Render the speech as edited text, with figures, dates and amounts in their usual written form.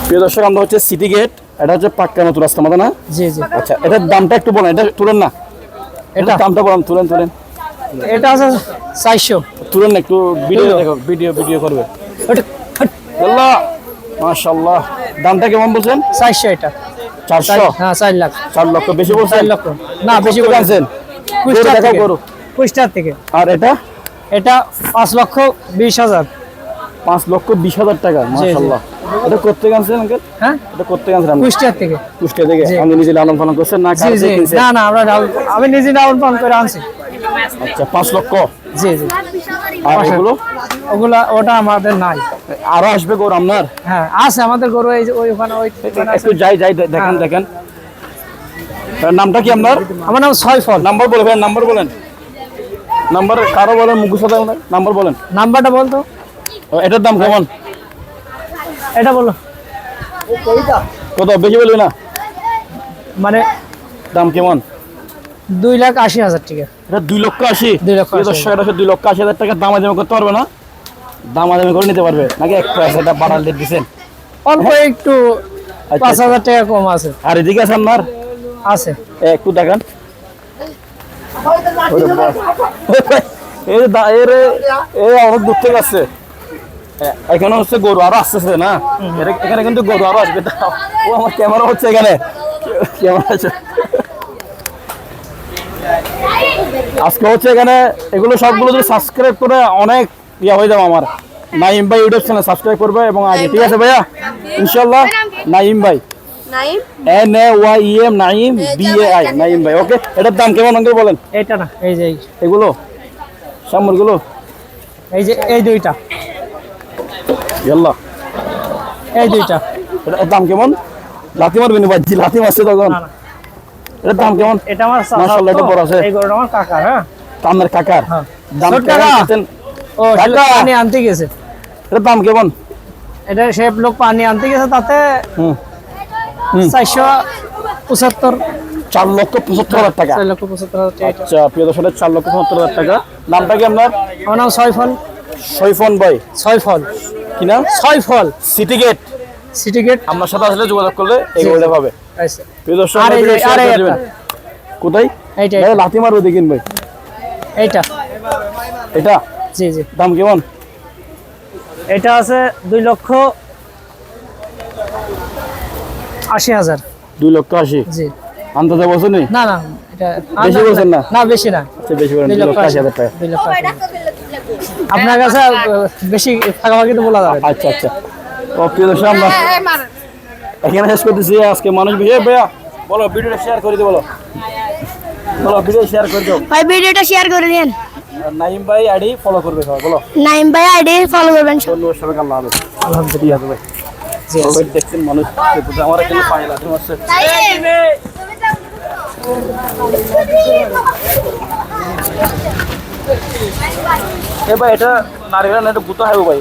প্রিয় দর্শক, আমরা হচ্ছে সিটি গেট, এটা হচ্ছে পাক্কা নতুন রাস্তা মাথা না? জি জি। আচ্ছা, এটার দামটা একটু বলেন, এটা তুলেন না, এটা দামটা বলেন, তুলেন। এটা আছে 400। তুলেন না একটু, ভিডিও দেখো, ভিডিও করবে। আল্লাহ মাশাআল্লাহ, দামটা কেমন বলছেন? 400 এটা। 400? হ্যাঁ 4 লাখ। 4 লক্ষ বেশি বলছেন? 4 লক্ষ না, বেশি বলছেন। কুষ্টিয়া দেখাও থেকে। করো। কুষ্টিয়া থেকে। আর এটা এটা 5,20,000। 5,20,000 টাকা, মাশাআল্লাহ। এটা করতে গেছেন আঙ্কেল? হ্যাঁ, এটা করতে গেছেন আপনি? কুষ্টিয়া থেকে। কুষ্টিয়া থেকে? আপনি নিজে লালন পালন করছেন না জি কার জি। থেকে কিনছেন? না আমি নিজে লালন পালন করে আনছি। আচ্ছা, 5 লক্ষ। জি জি। আর ওটা আমাদের নাই। আরো আসবে গরু আপনার? হ্যাঁ আছে আমাদের গরু, এই যে ওইখানে একটু যাই দেখেন। নামটা কি আপনার? আমার নাম সয়ফল। নাম্বার বলেন, নাম্বার কারো বলেন, মুখস্থ নাম্বার বলেন। নাম্বারটা বলতো। এটার দাম কেমন? এটা বলো। কত বেশি বলবি না? মানে দাম কেমন? 2,80,000 টাকা। এটা 2,80,000? 2,80,000। এটা 2,80,000 টাকা দামাদামি করতে পারবে না? দামাদামি করে নিতে পারবে নাকি? এক পয়সা এটা বাড়াল রেট দিচ্ছেন? অল্প একটু আচ্ছা, 5,000 টাকা কম আছে। আর এদিকে আছে আপনার? আছে। একটু দেখান। অনেক দূর থেকে আসছে। এখানে হচ্ছে গরু আরো আসতেছে না? এখানে কিন্তু গরু আরো আসবে। ও আমার ক্যামেরা হচ্ছে এখানে, ক্যামেরা আছে আজকে হচ্ছে এখানে। এগুলো সবগুলো যদি সাবস্ক্রাইব করে অনেক হয়ে যাবে আমার। নাইম ভাই ইউটিউব চ্যানেল সাবস্ক্রাইব করবে এবং আগে, ঠিক আছে ভাইয়া? ইনশাল্লাহ। নাইম ভাই, NAYEM, নাইম BAI, নাইম ভাই। ওকে, এটার দাম কেমন আঙ্কেল বলেন? এটা না, এই যে এগুলো সামরগুলো, এই যে এই দুইটা, ইয়াল্লাহ, এই দুইটা। এটার দাম কেমন? লাথি মারবেন বাজি, লাথি মারছে তখন। এটার দাম কেমন? এটা আমার মাশাআল্লাহ, এটা বড় আছে। এই গরুটা আমার কাকার। হ্যাঁ, আপনার কাকার? হ্যাঁ। দাম ছোট কেমন কাকা। দিতেন? ও কাকা। পানি আনতে গেছে। এটার দাম কেমন? এটা সে লোক পানি আনতে গেছে, তাতে 475। 4,75,000 টাকা। 4,75,000 টাকা। আচ্ছা, প্রিয় দর্শক, 4,75,000 টাকা। নামটা কি আপনার? আমার নাম সয়ফল। সৈফন ভাই? সয়ফল। কি নাম? Saiful. City gate. City gate. আপনার সাথে আসলে যোগাযোগ করলে এগুলো পাবে। আচ্ছা। প্রিয় দর্শক, আর এই যে share করে একটা। দিবেন। কোথায়? এইটা। ভাই লাথি মারবো দেখিন ভাই। এইটা। এটা জি জি। দাম কেমন? এটা আছে 2,80,000। 2,80,000? জি। আন্দাজে বলছেন নি? না না, এটা বেশি বলছেন না? না, বেশি না। আচ্ছা, বেশি বলেন। 2,80,000 টাকা। 2,80,000। আপনার কাছে বেশি ফাঁকাফাঁকি তো বলা যাবে। আচ্ছা আচ্ছা। ও প্রিয় দর্শক, আমরা এখানে শেষ করতেছি। আজকে মানুষ ভাইয়া বলো, ভিডিওটা শেয়ার করে দিও, বলো ভিডিও শেয়ার করে দিও। ভাই ভিডিওটা শেয়ার করে দিন। আর নাইম ভাই আইডি ফলো করবে সবাই, বলো। নাইম ভাই আইডি ফলো করবেন। ধন্যবাদ সবাইকে, আল্লাহ হাফেজ। আলহামদুলিল্লাহ ভাই সবাই দেখছেন মানুষ, আমার এখানে ফাইল আছে। এ ভাই, এটা নারীরা না, এটা গুতা হয় ভাই।